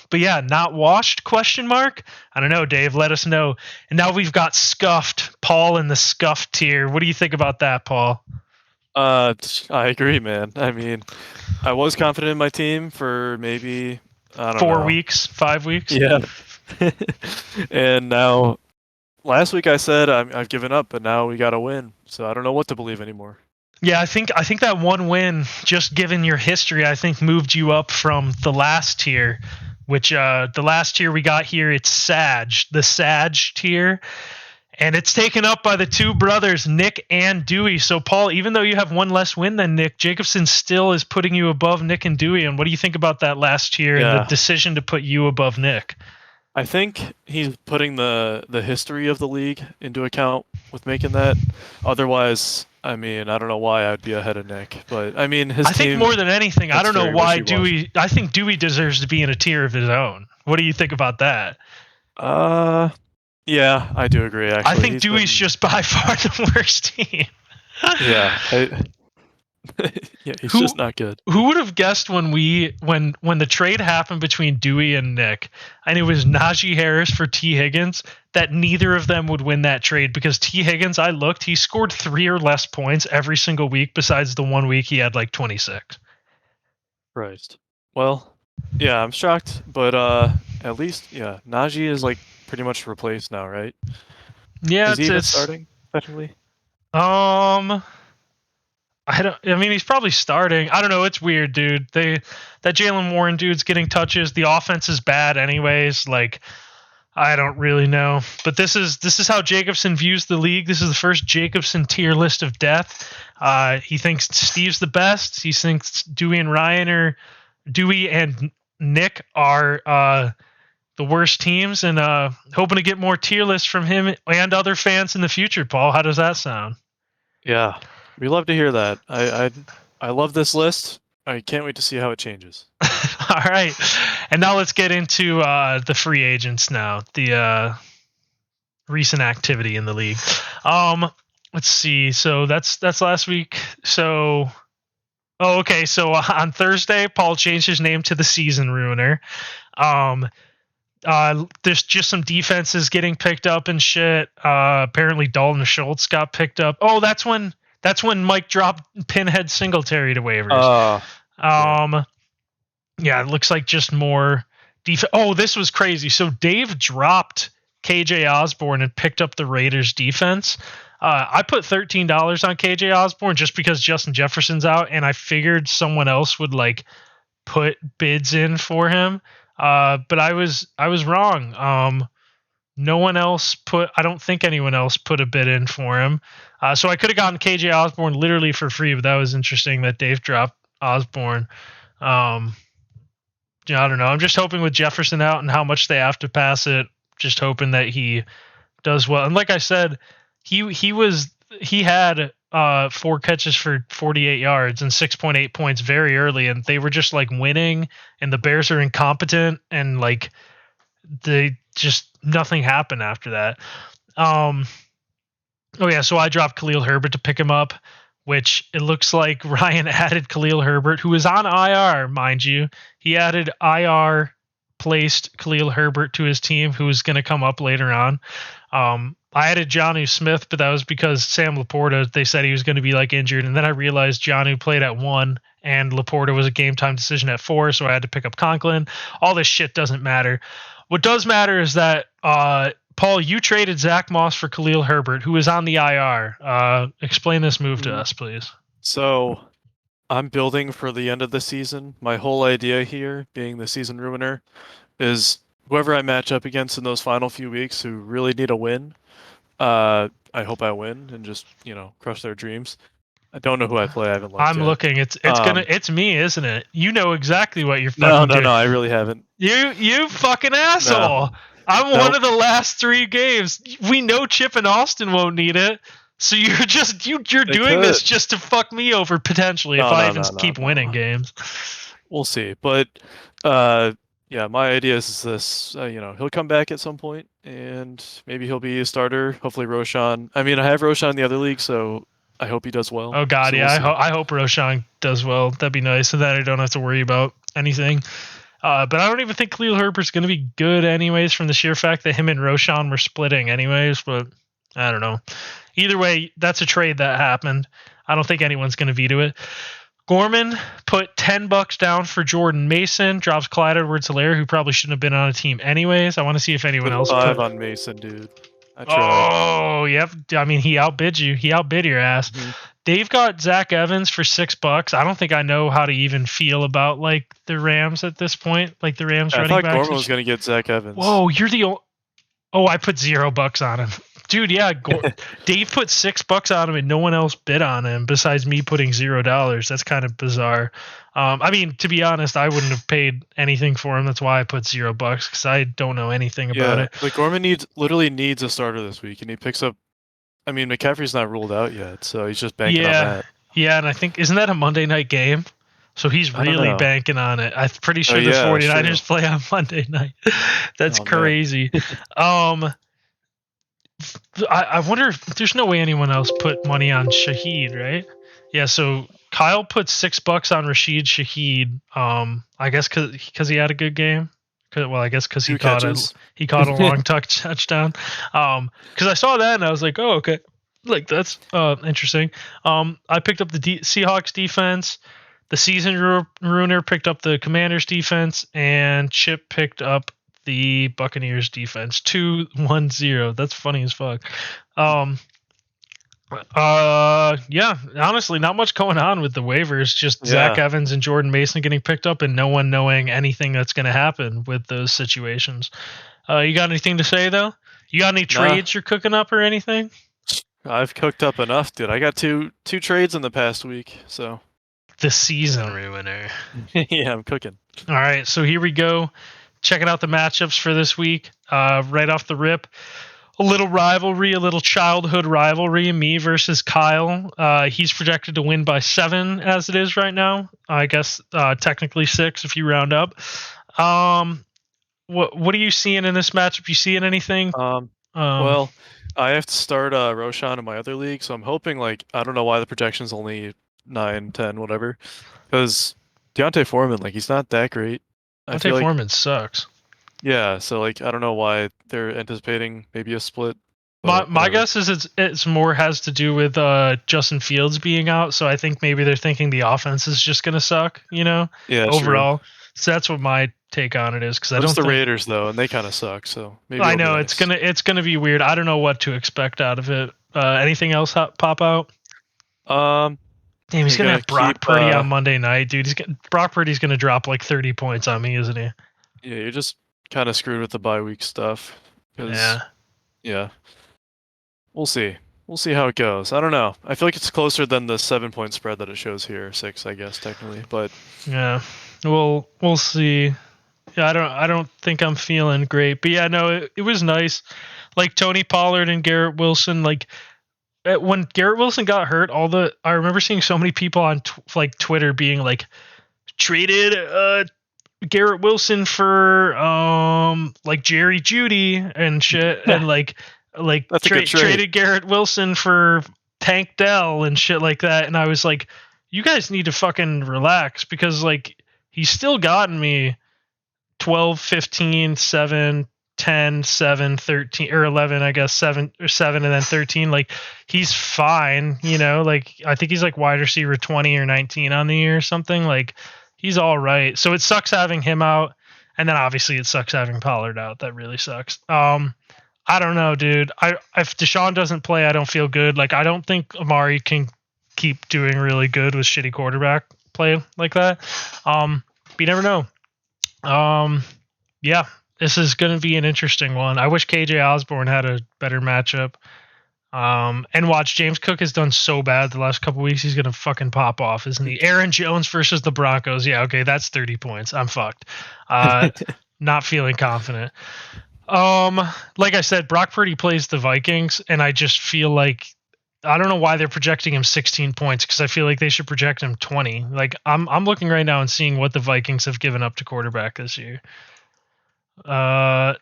Speaker 1: But yeah, not washed ? I don't know, Dave. Let us know. And now we've got scuffed. Paul in the scuffed tier. What do you think about that, Paul?
Speaker 2: I agree, man. I mean, I was confident in my team for maybe
Speaker 1: 4 weeks, 5 weeks.
Speaker 2: Yeah. And now, last week I said I've given up, but now we got to win. So I don't know what to believe anymore.
Speaker 1: Yeah, I think that one win, just given your history, I think moved you up from the last tier, which the last tier we got here, it's the Sag tier. And it's taken up by the 2 brothers, Nick and Dewey. So, Paul, even though you have one less win than Nick, Jacobson still is putting you above Nick and Dewey. And what do you think about that last year and the decision to put you above Nick?
Speaker 2: I think he's putting the history of the league into account with making that. Otherwise, I mean, I don't know why I'd be ahead of Nick. But, I mean, his team... I
Speaker 1: think more than anything, I don't know why Dewey... I think Dewey deserves to be in a tier of his own. What do you think about that?
Speaker 2: Yeah, I do agree, actually.
Speaker 1: I think Dewey's just by far the worst team.
Speaker 2: Yeah. He's just not good.
Speaker 1: Who would have guessed when the trade happened between Dewey and Nick, and it was Najee Harris for T. Higgins, that neither of them would win that trade? Because T. Higgins, I looked, he scored 3 or less points every single week besides the 1 week he had like 26.
Speaker 2: Christ. Well, yeah, I'm shocked, but at least, Najee is like pretty much replaced now, right?
Speaker 1: Yeah,
Speaker 2: is he even starting technically?
Speaker 1: I mean, he's probably starting. I don't know. It's weird, dude. That Jaylen Warren dude's getting touches. The offense is bad, anyways. Like, I don't really know. But this is how Jacobson views the league. This is the first Jacobson tier list of death. He thinks Steve's the best. He thinks Dewey and Nick are the worst teams, and hoping to get more tier lists from him and other fans in the future. Paul, how does that sound?
Speaker 2: Yeah, we love to hear that. I love this list. I can't wait to see how it changes.
Speaker 1: All right, and now let's get into the free agents now. The recent activity in the league. Let's see. So that's last week. So. Oh, okay. So on Thursday, Paul changed his name to the Season Ruiner. There's just some defenses getting picked up and shit. Apparently Dalton Schultz got picked up. Oh, that's when Mike dropped Pinhead Singletary to waivers. Yeah, it looks like just more defense. Oh, this was crazy. So Dave dropped KJ Osborne and picked up the Raiders defense. I put $13 on KJ Osborne just because Justin Jefferson's out, and I figured someone else would like put bids in for him. But I was wrong. No one else I don't think anyone else put a bid in for him. So I could have gotten KJ Osborne literally for free, but that was interesting that Dave dropped Osborne. I don't know. I'm just hoping with Jefferson out and how much they have to pass it, just hoping that he does well. And like I said, he had 4 catches for 48 yards and 6.8 points very early, and they were just like winning, and the Bears are incompetent, and like they just nothing happened after that. So I dropped Khalil Herbert to pick him up, which it looks like Ryan added Khalil Herbert, who is on IR, mind you. He added IR placed Khalil Herbert to his team, who is going to come up later on. I added Jonnu Smith, but that was because Sam Laporta, they said he was going to be like injured. And then I realized Jonnu played at 1 and Laporta was a game time decision at 4. So I had to pick up Conklin. All this shit doesn't matter. What does matter is that, Paul, you traded Zach Moss for Khalil Herbert, who is on the IR. Explain this move to us, please.
Speaker 2: So I'm building for the end of the season. My whole idea here, being the season ruiner, is whoever I match up against in those final few weeks who really need a win, I hope I win and just, crush their dreams. I don't know who I play. I haven't looked
Speaker 1: I'm
Speaker 2: yet.
Speaker 1: looking. It's me, isn't it? You know exactly what you're fucking doing.
Speaker 2: No, I really haven't.
Speaker 1: You fucking asshole. No. I'm one of the last 3 games. We know Chip and Austin won't need it. So you're just you're doing this just to fuck me over potentially if I keep winning games.
Speaker 2: We'll see. But yeah, my idea is this, he'll come back at some point and maybe he'll be a starter. Hopefully Roshan. I mean, I have Roshan in the other league, so I hope he does well.
Speaker 1: Oh God, so yeah, I hope Roshan does well. That'd be nice, and then I don't have to worry about anything. But I don't even think Khalil Herbert's going to be good anyways, from the sheer fact that him and Roshan were splitting anyways. But I don't know. Either way, that's a trade that happened. I don't think anyone's going to veto it. Gorman put $10 down for Jordan Mason. Drops Clyde Edwards-Helaire, who probably shouldn't have been on a team anyways. I want to see if anyone else.
Speaker 2: 5 on Mason, dude. I tried.
Speaker 1: Oh, yep. I mean, he outbid you. He outbid your ass. Mm-hmm. Dave got Zach Evans for $6. I don't think I know how to even feel about like the Rams at this point. Like the Rams running back.
Speaker 2: I thought Gorman was going to get Zach Evans.
Speaker 1: Whoa, you're the only. Oh, I put $0 on him. Dude, yeah, Dave put $6 on him and no one else bid on him besides me putting $0. That's kind of bizarre. I mean, to be honest, I wouldn't have paid anything for him. That's why I put $0 because I don't know anything about it.
Speaker 2: Like Gorman literally needs a starter this week, and he picks up. I mean, McCaffrey's not ruled out yet, so he's just banking on that.
Speaker 1: Yeah, and I think isn't that a Monday night game? So he's really banking on it. I'm pretty sure the 49ers play on Monday night. That's crazy. I wonder if there's no way anyone else put money on Shaheed, right? Yeah, so Kyle put $6 on Rashid Shaheed. I guess because he had a good game. Well, I guess because he caught a long touchdown. Because I saw that and I was like, oh, okay, like that's interesting. I picked up the Seahawks defense. The season ruiner picked up the Commanders defense, and Chip picked up the Buccaneers defense. 2-1-0. That's funny as fuck. Yeah, honestly, not much going on with the waivers. Just Zach Evans and Jordan Mason getting picked up, and no one knowing anything that's going to happen with those situations. You got anything to say though? You got any trades you're cooking up or anything?
Speaker 2: I've cooked up enough, dude. I got two trades in the past week, so.
Speaker 1: The season ruiner.
Speaker 2: Yeah, I'm cooking.
Speaker 1: All right, so here we go. Checking out the matchups for this week. Right off the rip, a little rivalry, a little childhood rivalry. Me versus Kyle. He's projected to win by 7 as it is right now. I guess technically 6 if you round up. What are you seeing in this matchup? You seeing anything?
Speaker 2: Well, I have to start Roshan in my other league, so I'm hoping I don't know why the projection's only 9, 10, whatever. Because Deontay Foreman, he's not that great.
Speaker 1: Deontay Foreman sucks.
Speaker 2: Yeah, so I don't know why they're anticipating maybe a split.
Speaker 1: My guess is it's more has to do with Justin Fields being out, so I think maybe they're thinking the offense is just gonna suck,
Speaker 2: Yeah,
Speaker 1: overall.
Speaker 2: Sure.
Speaker 1: So that's what my take on it is, because I don't.
Speaker 2: It's the Raiders though, and they kind of suck. So maybe
Speaker 1: I know it's gonna be weird. I don't know what to expect out of it. Anything else pop out? Damn, he's gonna have Brock Purdy on Monday night, dude. Brock Purdy's gonna drop 30 points on me, isn't he?
Speaker 2: Yeah, you're just kind of screwed with the bye week stuff. Yeah. We'll see. We'll see how it goes. I don't know. I feel like it's closer than the 7-point spread that it shows here. 6, I guess, technically. But
Speaker 1: yeah, we'll see. Yeah, I don't think I'm feeling great, but yeah, no, it was nice. Like Tony Pollard and Garrett Wilson, like when Garrett Wilson got hurt, I remember seeing so many people on like Twitter being like, traded Garrett Wilson for like Jerry Jeudy and shit, and like traded Garrett Wilson for Tank Dell and shit like that, and I was like, you guys need to fucking relax, because like he's still gotten me 12, 15, 7, 10, 7, 13, or 11, I guess, 7 and then 13. Like, he's fine, you know? Like, I think he's like wide receiver 20 or 19 on the year or something. Like, he's all right. So it sucks having him out. And then obviously it sucks having Pollard out. That really sucks. I don't know, dude. If Deshaun doesn't play, I don't feel good. Like, I don't think Amari can keep doing really good with shitty quarterback play like that. But you never know. Yeah, this is going to be an interesting one. I wish KJ Osborne had a better matchup. And watch, James Cook has done so bad the last couple weeks. He's going to fucking pop off, isn't he? Aaron Jones versus the Broncos. Yeah, okay, that's 30 points. I'm fucked. Not feeling confident. Like I said, Brock Purdy plays the Vikings, and I just feel like, I don't know why they're projecting him 16 points, because I feel like they should project him 20. Like, I'm looking right now and seeing what the Vikings have given up to quarterback this year.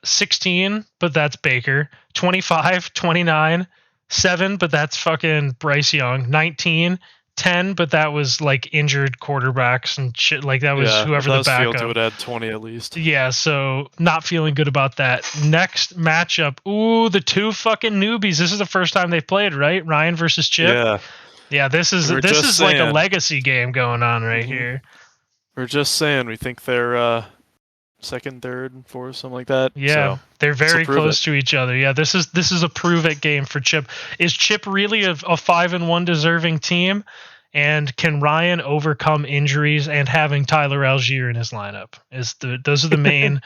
Speaker 1: 16, but that's Baker. 25, 29, 7, but that's fucking Bryce Young. 19, 10, but that was like injured quarterbacks and shit. Like, that was whoever the backup.
Speaker 2: Fields would add 20 at least.
Speaker 1: Yeah, so not feeling good about that. Next matchup. Ooh, the two fucking newbies. This is the first time they've played, right? Ryan versus Chip.
Speaker 2: Yeah.
Speaker 1: Yeah, this is like a legacy game going on right here.
Speaker 2: We're just saying we think they're second, third, and fourth, something like that.
Speaker 1: Yeah,
Speaker 2: so,
Speaker 1: they're very close to each other. Yeah, this is a prove it game for Chip. Is Chip really a 5-1 deserving team? And can Ryan overcome injuries and having Tyler Algier in his lineup? Those are the main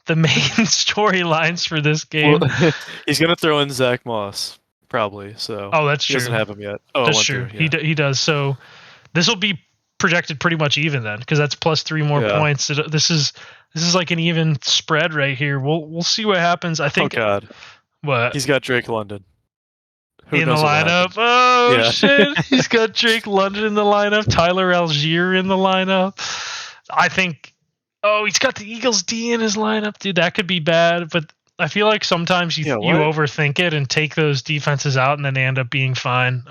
Speaker 1: storylines for this game.
Speaker 2: Well, he's gonna throw in Zach Moss probably. So
Speaker 1: that's true.
Speaker 2: He doesn't have him yet.
Speaker 1: That's true. Yeah. He does. So this will be projected pretty much even then, because that's plus 3 more points. This is like an even spread right here. We'll see what happens. I think.
Speaker 2: Oh God.
Speaker 1: What?
Speaker 2: He's got Drake London
Speaker 1: in the lineup. Oh shit! He's got Drake London in the lineup. Tyler Algier in the lineup. I think. Oh, he's got the Eagles D in his lineup, dude. That could be bad, but I feel like sometimes you overthink it and take those defenses out, and then they end up being fine.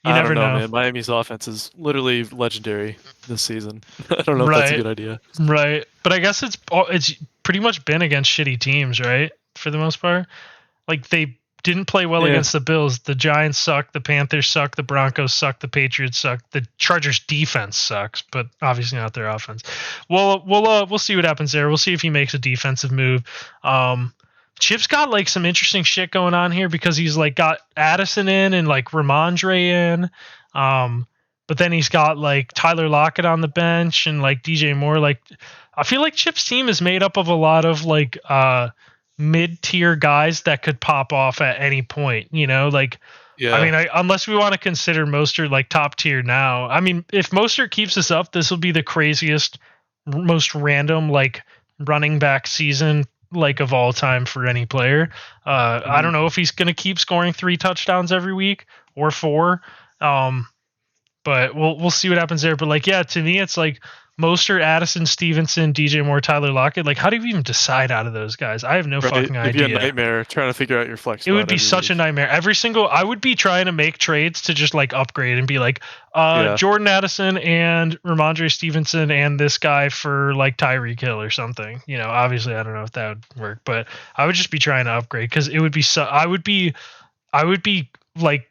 Speaker 1: You never know,
Speaker 2: man. Miami's offense is literally legendary this season. I don't know if that's a good idea.
Speaker 1: Right, but I guess it's pretty much been against shitty teams, right? For the most part, like they didn't play well against the Bills. The Giants suck. The Panthers suck. The Broncos suck. The Patriots suck. The Chargers defense sucks, but obviously not their offense. We'll see what happens there. We'll see if he makes a defensive move. Chip's got like some interesting shit going on here, because he's like got Addison in and like Ramondre in. But then he's got like Tyler Lockett on the bench and like DJ Moore. Like, I feel like Chip's team is made up of a lot of like mid-tier guys that could pop off at any point, you know? Like, I mean, unless we want to consider Mostert like top tier now. I mean, if Mostert keeps this up, this will be the craziest, most random like running back season like of all time for any player. I don't know if he's going to keep scoring 3 touchdowns every week or 4. But we'll see what happens there. But like, yeah, to me, it's like Mostert, Addison, Stevenson, DJ Moore, Tyler Lockett. Like, how do you even decide out of those guys? I have no fucking idea.
Speaker 2: It'd be a nightmare trying to figure out your flex.
Speaker 1: It would be such a nightmare. I would be trying to make trades to just like upgrade and be like, Jordan Addison and Ramondre Stevenson and this guy for like Tyreek Hill or something. You know, obviously I don't know if that would work, but I would just be trying to upgrade, because it would be I would be like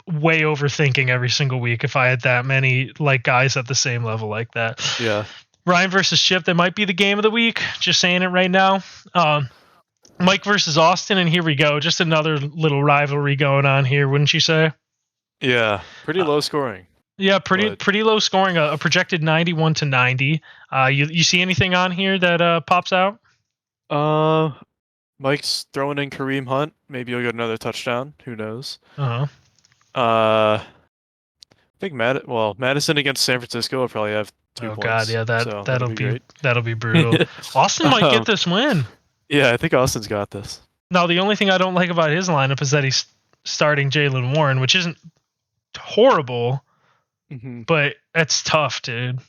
Speaker 1: way overthinking every single week if I had that many like guys at the same level like that.
Speaker 2: Yeah.
Speaker 1: Ryan versus Chip, that might be the game of the week. Just saying it right now. Mike versus Austin, and here we go. Just another little rivalry going on here, wouldn't you say?
Speaker 2: Yeah, pretty low scoring.
Speaker 1: Yeah, pretty low scoring. A projected 91-90. You see anything on here that pops out?
Speaker 2: Mike's throwing in Kareem Hunt. Maybe he'll get another touchdown. Who knows?
Speaker 1: Uh-huh.
Speaker 2: I think Madison against San Francisco will probably have 2
Speaker 1: Oh
Speaker 2: points.
Speaker 1: God, yeah, that'll be
Speaker 2: great.
Speaker 1: that'll be brutal. Austin might get this win.
Speaker 2: Yeah, I think Austin's got this.
Speaker 1: Now, the only thing I don't like about his lineup is that he's starting Jaylen Warren, which isn't horrible, but it's tough, dude.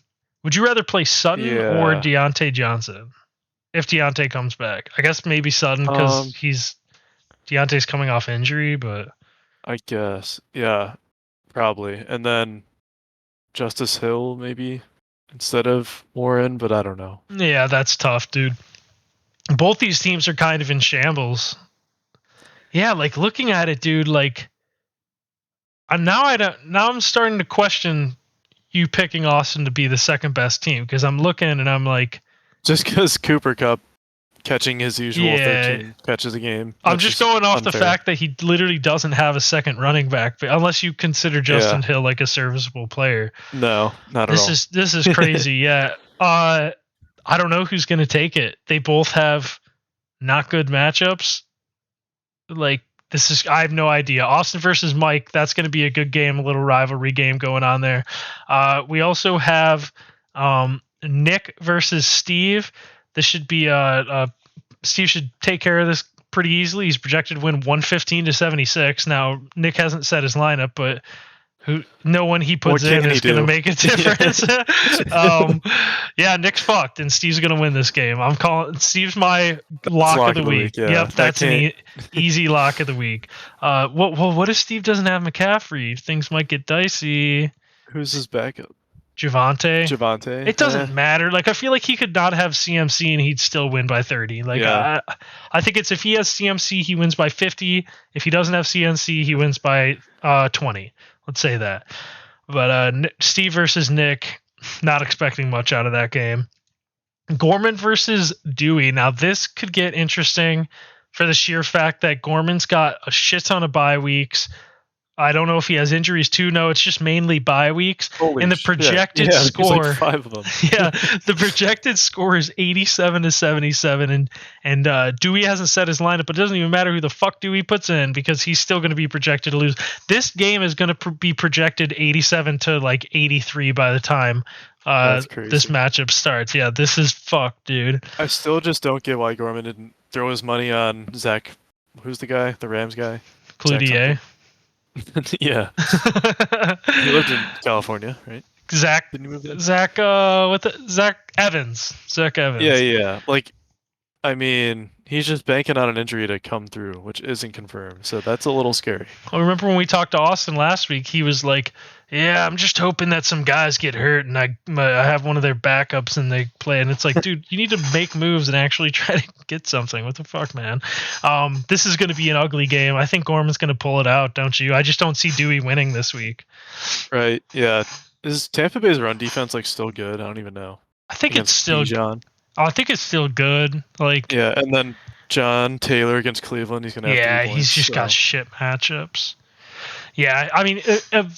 Speaker 1: Would you rather play Sutton or Deontay Johnson if Deontay comes back? I guess maybe Sutton because Deontay's coming off injury, but
Speaker 2: I guess, yeah, probably. And then Justice Hill maybe instead of Warren, but I don't know.
Speaker 1: Yeah, that's tough, dude. Both these teams are kind of in shambles. Yeah, like looking at it, dude, like now I'm starting to question you picking Austin to be the second best team because I'm looking and I'm like,
Speaker 2: just because Cooper Kupp catching his usual 13 catches a game.
Speaker 1: I'm just going off the fact that he literally doesn't have a second running back, but unless you consider Justin Hill like a serviceable player.
Speaker 2: No, not at all.
Speaker 1: This is crazy. Yeah. I don't know who's going to take it. They both have not good matchups. Like I have no idea. Austin versus Mike, that's going to be a good game, a little rivalry game going on there. We also have Nick versus Steve. This should be Steve should take care of this pretty easily. He's projected to win 115-76. Now Nick hasn't set his lineup, but no one he puts in is going to make a difference. Yeah, Nick's fucked, and Steve's going to win this game. I'm calling Steve's my lock of the week.
Speaker 2: Yeah.
Speaker 1: Yep, that's an easy lock of the week. What if Steve doesn't have McCaffrey? Things might get dicey.
Speaker 2: Who's his backup?
Speaker 1: Javonte. It doesn't matter. Like, I feel like he could not have CMC and he'd still win by 30. Like, I think it's if he has CMC, he wins by 50. If he doesn't have CMC, he wins by 20. Let's say that. But Steve versus Nick, not expecting much out of that game. Gorman versus Dewey. Now, this could get interesting for the sheer fact that Gorman's got a shit ton of bye weeks. I don't know if he has injuries too. No, it's just mainly bye weeks. And the projected score,
Speaker 2: like 5 of them.
Speaker 1: The projected score is 87-77. And Dewey hasn't set his lineup, but it doesn't even matter who the fuck Dewey puts in because he's still going to be projected to lose. This game is going to be projected 87 to like 83 by the time this matchup starts. Yeah, this is fucked, dude.
Speaker 2: I still just don't get why Gorman didn't throw his money on Zach. Who's the guy? The Rams guy?
Speaker 1: Cloutier.
Speaker 2: Yeah. He lived in California, right?
Speaker 1: Zach Evans.
Speaker 2: Yeah. Like, I mean, he's just banking on an injury to come through, which isn't confirmed. So that's a little scary.
Speaker 1: I remember when we talked to Austin last week, he was like, yeah, I'm just hoping that some guys get hurt and I have one of their backups and they play. And it's like, dude, you need to make moves and actually try to get something. What the fuck, man? This is going to be an ugly game. I think Gorman's going to pull it out, don't you? I just don't see Dewey winning this week.
Speaker 2: Right. Yeah. Is Tampa Bay's run defense like still good? I don't even know.
Speaker 1: I think it's still good. I think it's still good. Like,
Speaker 2: yeah, and then John Taylor against Cleveland, he's gonna have 3 points,
Speaker 1: he's just got shit matchups. Yeah, I mean,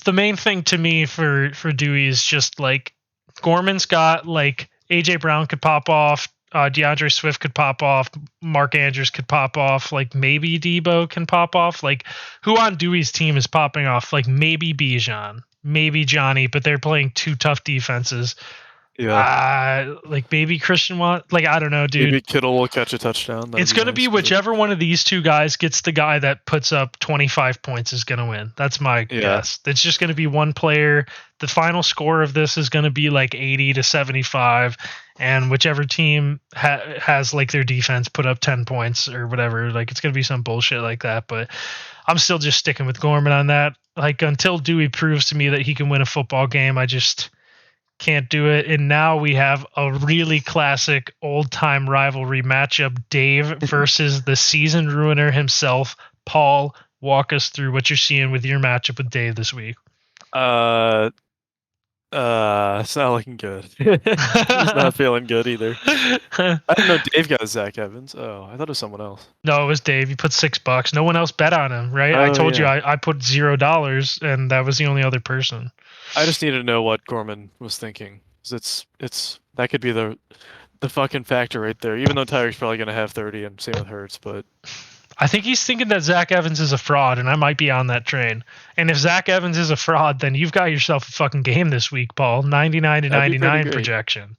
Speaker 1: the main thing to me for Dewey is just like Gorman's got like AJ Brown could pop off, DeAndre Swift could pop off, Mark Andrews could pop off, like maybe Debo can pop off. Like, who on Dewey's team is popping off? Like maybe Bijan, maybe Johnny, but they're playing 2 tough defenses. Yeah. Like maybe Christian like I don't know, dude.
Speaker 2: Maybe Kittle will catch a touchdown.
Speaker 1: It's going to be whichever one of these 2 guys gets the guy that puts up 25 points is going to win. That's my guess. It's just going to be one player. The final score of this is going to be like 80-75, and whichever team has like their defense put up 10 points or whatever, like it's going to be some bullshit like that. But I'm still just sticking with Gorman on that. Like until Dewey proves to me that he can win a football game, I just can't do it. And now we have a really classic old-time rivalry matchup, Dave versus the season ruiner himself, Paul. Walk us through what you're seeing with your matchup with Dave this week.
Speaker 2: It's not looking good. He's not feeling good either. I didn't know Dave got Zach Evans. Oh, I thought it was someone else.
Speaker 1: No, it was Dave. He put $6. No one else bet on him, right? I told you I put $0, and that was the only other person.
Speaker 2: I just need to know what Gorman was thinking. 'Cause it's that could be the the fucking factor right there. Even though Tyreek's probably gonna have 30, and same with Hurts, but
Speaker 1: I think he's thinking that Zach Evans is a fraud, and I might be on that train. And if Zach Evans is a fraud, then you've got yourself a fucking game this week, Paul. 99 to
Speaker 2: That'd be pretty
Speaker 1: 99
Speaker 2: great.
Speaker 1: projection.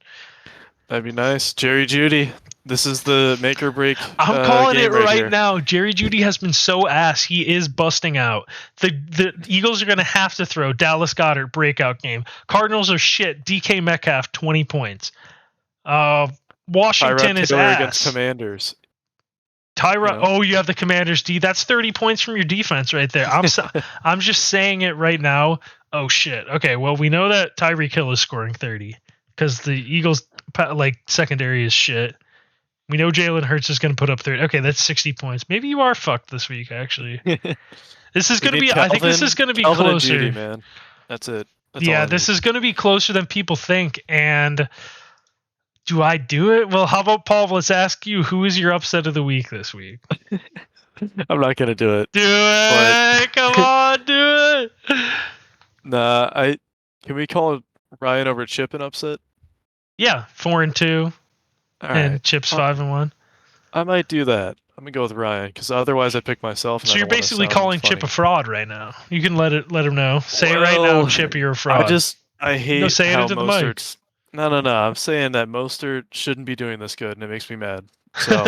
Speaker 2: That'd be nice. Jerry Jeudy. This is the make or break.
Speaker 1: I'm calling it
Speaker 2: game
Speaker 1: right
Speaker 2: here.
Speaker 1: now. Jerry Jeudy has been so ass. He is busting out. The Eagles are going to have to throw. Dallas Goedert, breakout game. Cardinals are shit. DK Metcalf, 20 points. Washington
Speaker 2: Tyrod
Speaker 1: is
Speaker 2: Taylor
Speaker 1: ass.
Speaker 2: against Commanders.
Speaker 1: Tyrod,
Speaker 2: You know?
Speaker 1: oh, you have the Commanders D. That's 30 points from your defense right there. I'm just saying it right now. Oh shit. Okay, well we know that Tyreek Hill is scoring 30 because the Eagles like secondary is shit. We know Jalen Hurts is going to put up 30. Okay, that's 60 points. Maybe you are fucked this week actually. This is going to be. I think this is going to be
Speaker 2: Calvin
Speaker 1: closer.
Speaker 2: And Judy, man. That's it. That's all
Speaker 1: Yeah,
Speaker 2: I
Speaker 1: this
Speaker 2: need.
Speaker 1: is going to be closer than people think. And do I do it? Well, how about Paul? Let's ask you, who is your upset of the week this week?
Speaker 2: I'm not gonna do it.
Speaker 1: Do it! Come on, do it!
Speaker 2: Nah, can we call Ryan over Chip an upset?
Speaker 1: Yeah, 4-2,
Speaker 2: All
Speaker 1: and
Speaker 2: right.
Speaker 1: Chip's 5-1.
Speaker 2: I might do that. I'm gonna go with Ryan because otherwise I pick myself. And
Speaker 1: So
Speaker 2: I
Speaker 1: you're
Speaker 2: don't wanna
Speaker 1: basically
Speaker 2: sound
Speaker 1: calling
Speaker 2: funny.
Speaker 1: Chip a fraud right now. You can let him know. Say it right now,
Speaker 2: Well,
Speaker 1: Chip, you're a fraud.
Speaker 2: I hate
Speaker 1: say it
Speaker 2: how
Speaker 1: into the mic.
Speaker 2: Mostert's. No. I'm saying that Mostert shouldn't be doing this good, and it makes me mad. So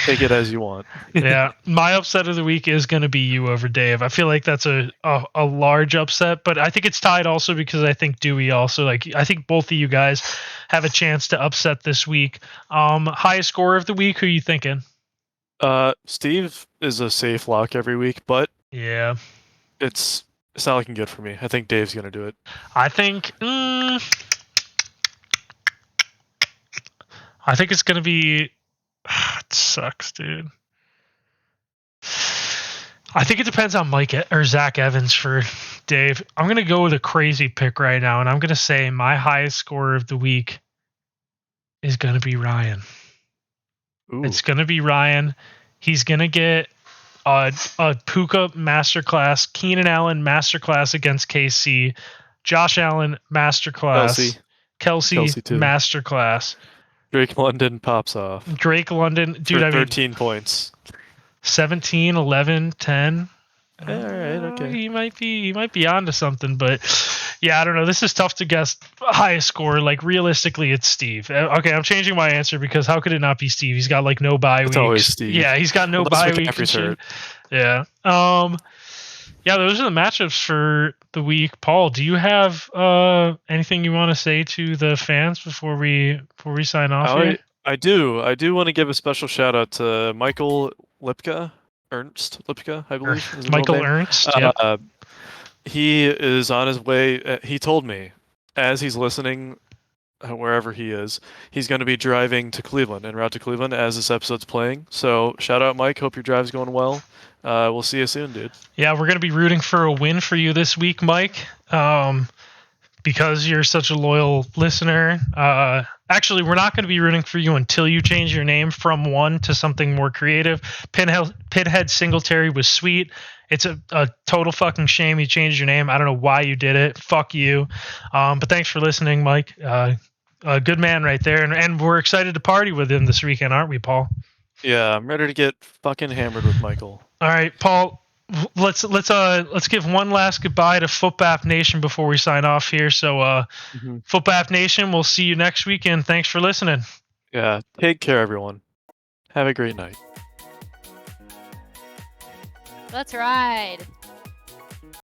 Speaker 2: take it as you want.
Speaker 1: Yeah, my upset of the week is going to be you over Dave. I feel like that's a large upset, but I think it's tied also because I think Dewey also I think both of you guys have a chance to upset this week. Highest score of the week, who are you thinking?
Speaker 2: Steve is a safe lock every week, but
Speaker 1: Yeah,
Speaker 2: it's not looking good for me. I think Dave's gonna do it.
Speaker 1: I think it's going to be. It sucks, dude. I think it depends on Zach Evans for Dave. I'm going to go with a crazy pick right now, and I'm going to say my highest scorer of the week is going to be Ryan.
Speaker 2: Ooh.
Speaker 1: It's going to be Ryan. He's going to get a Puka masterclass, Keenan Allen masterclass against KC, Josh Allen masterclass, Kelsey
Speaker 2: too.
Speaker 1: masterclass.
Speaker 2: Drake London pops off.
Speaker 1: Drake London, dude,
Speaker 2: for
Speaker 1: I mean
Speaker 2: 13 points.
Speaker 1: 17, 11, 10.
Speaker 2: All right, okay.
Speaker 1: He might be onto something, but yeah, I don't know. This is tough to guess highest score. Like realistically, it's Steve. Okay, I'm changing my answer because how could it not be Steve? He's got like no bye weeks.
Speaker 2: It's always Steve.
Speaker 1: Yeah, he's got no bye weeks. and shit. Yeah. Yeah, those are the matchups for the week. Paul, do you have anything you want to say to the fans before we sign off here?
Speaker 2: I do want to give a special shout out to Michael Ernst Lipka, I believe. Is his
Speaker 1: Michael
Speaker 2: name.
Speaker 1: Ernst. Yep.
Speaker 2: He is on his way. He told me as he's listening, wherever he is, he's going to be driving to Cleveland, en route to Cleveland as this episode's playing. So shout out, Mike. Hope your drive's going well. We'll see you soon, dude.
Speaker 1: Yeah, we're going to be rooting for a win for you this week, Mike, because you're such a loyal listener. Actually, we're not going to be rooting for you until you change your name from one to something more creative. Pinhead Singletary was sweet. It's a total fucking shame you changed your name. I don't know why you did it. Fuck you. But thanks for listening, Mike. A good man right there. And we're excited to party with him this weekend, aren't we, Paul?
Speaker 2: Yeah, I'm ready to get fucking hammered with Michael.
Speaker 1: All right, Paul. Let's give one last goodbye to Footbap Nation before we sign off here. So, Footbap Nation, we'll see you next week, and thanks for listening.
Speaker 2: Yeah, take care, everyone. Have a great night.
Speaker 4: Let's ride.